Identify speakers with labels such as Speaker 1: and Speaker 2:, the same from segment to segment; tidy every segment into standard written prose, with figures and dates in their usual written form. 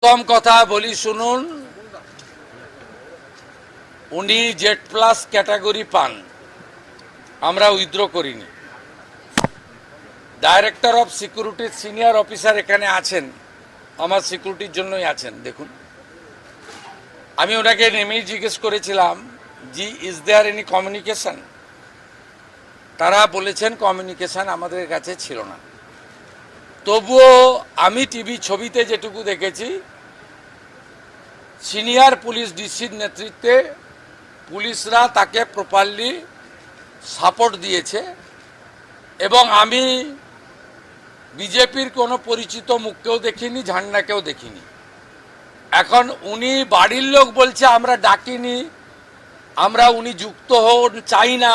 Speaker 1: প্রথম কথা বলি শুনুন, উনি জেড প্লাস ক্যাটাগরি পান, আমরা উইথড্র করিনি। ডাইরেক্টর অফ সিকিউরিটির সিনিয়র অফিসার এখানে আছেন, আমার সিকিউরিটির জন্যই আছেন। দেখুন, আমি ওনাকে নেমেই জিজ্ঞেস করেছিলাম, জি ইজ দেয়ার এনি কমিউনিকেশন? তারা বলেছেন কমিউনিকেশন আমাদের কাছে ছিল না। তবুও আমি টিভি ছবিতে যেটুকু দেখেছি, সিনিয়র পুলিশ ডিসির নেতৃত্বে পুলিশরা তাকে প্রপারলি সাপোর্ট দিয়েছে এবং আমি বিজেপির কোনো পরিচিত মুখকেও দেখিনি, ঝান্ডাকেও দেখিনি। এখন উনি বাড়ির লোক বলছে আমরা ডাকিনি, আমরা উনি যুক্ত হন চাই না,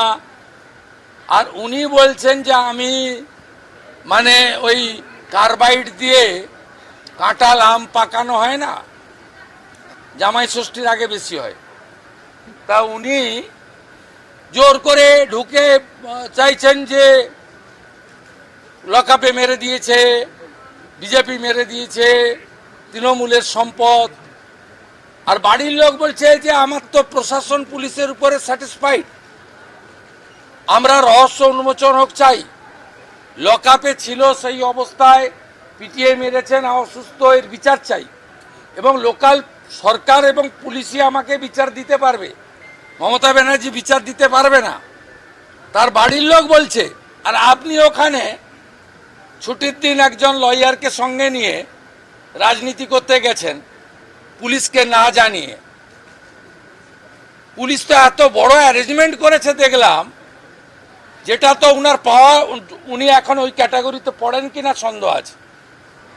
Speaker 1: আর উনি বলছেন যে আমি মানে ওই কার্বাইড দিয়ে কাঁঠাল আম পাকানো হয় না, জামাই ষষ্ঠীর আগে বেশি হয়, তা উনি জোর করে ঢুকে চাইছেন যে লকআপে মেরে দিয়েছে, বিজেপি মেরে দিয়েছে, তৃণমূলের সম্পদ। আর বাড়ির লোক বলছে যে আমার তো প্রশাসন পুলিশের উপরে স্যাটিসফাইড, আমরা রহস্য উন্মোচন হোক চাই। লকআপে ছিল সেই অবস্থায়, পিটিয়ে মেরেছেন, অসুস্থ, এর বিচার চাই। এবং লোকাল সরকার এবং পুলিশই আমাকে বিচার দিতে পারবে, মমতা ব্যানার্জি বিচার দিতে পারবে না, তার বাড়ির লোক বলছে। আর আপনি ওখানে ছুটির দিন একজন লয়ারকে সঙ্গে নিয়ে রাজনীতি করতে গেছেন পুলিশকে না জানিয়ে। পুলিশ তো এত বড় অ্যারেঞ্জমেন্ট করেছে দেখলাম, যেটা তো উনার পাওয়া, উনি এখন ওই ক্যাটাগরিতে পড়েন কিনা সন্দেহ আছে।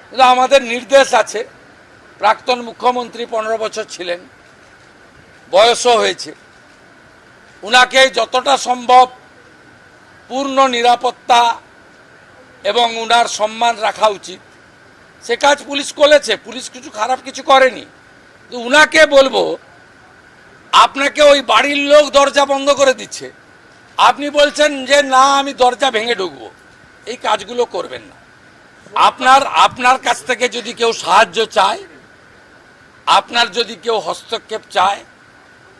Speaker 1: কিন্তু আমাদের নির্দেশ আছে, প্রাক্তন মুখ্যমন্ত্রী 15 বছর ছিলেন, বয়সও হয়েছে, উনাকে যতটা সম্ভব পূর্ণ নিরাপত্তা এবং উনার সম্মান রাখা উচিত, সে কাজ পুলিশ করেছে। পুলিশ কিছু খারাপ কিছু করেনি। তো উনাকে বলবো, আপনাকে ওই বাড়ির লোক দরজা বন্ধ করে দিচ্ছে, আপনি বলছেন যে না আমি দরজা ভেঙে ঢুকবো, এই কাজগুলো করবেন না। আপনার কাছ থেকে যদি কেউ সাহায্য চায়, আপনার যদি কেউ হস্তক্ষেপ চায়,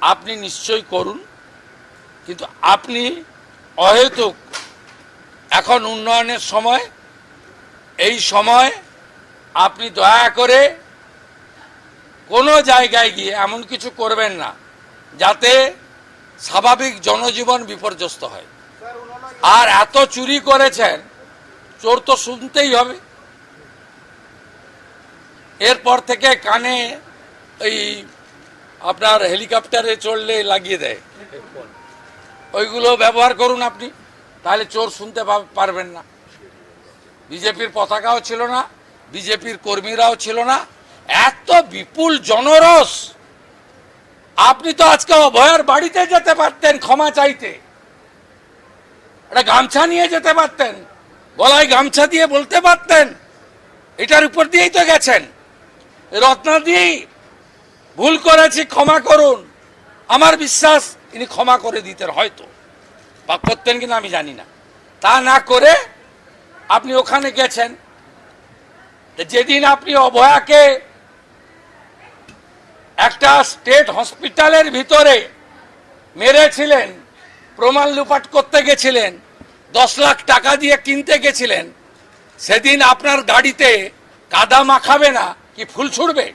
Speaker 1: আপনি নিশ্চয়ই করুন, কিন্তু আপনি অহেতুক, এখন উন্নয়নের সময়, এই সময় আপনি দয়া করে কোনো জায়গায় গিয়ে এমন কিছু করবেন না যাতে স্বাভাবিক জনজীবন বিপর্যস্ত হয়। আর এত চুরি করেছেন, চোর তো শুনতেই হবে। এরপর থেকে কানে এই আপনার হেলিকপ্টারে চড়লে লাগিয়ে দেয়, ওইগুলো ব্যবহার করুন আপনি, তাহলে চোর শুনতে পারবেন না। বিজেপির পতাকাও ছিল না, বিজেপির কর্মীরাও ছিল না, এত বিপুল জনরস। আপনি তো আজকে অভয়ার বাড়িতে যেতে পারতেন ক্ষমা চাইতে, একটা গামছা নিয়ে যেতে পারতেন, গলায় গামছা দিয়ে বলতে পারতেন এটার উপর দিয়েই তো গেছেন, রত্না দিয়েই ভুল করেছি ক্ষমা করুন। আমার বিশ্বাস ইনি ক্ষমা করে দিতেন, হয়তো বা করতেন কিনা আমি জানি না। তা না করে আপনি ওখানে গেছেন। যেদিন আপনি অভয়াকে একটা স্টেট হসপিটালের ভিতরে মেরেছিলেন, প্রমাণ লুপাট করতে গেছিলেন, 10 লাখ টাকা দিয়ে কিনতে গেছিলেন, সেদিন আপনার গাড়িতে কাদা মাখাবে না কি ফুল ছুড়বে?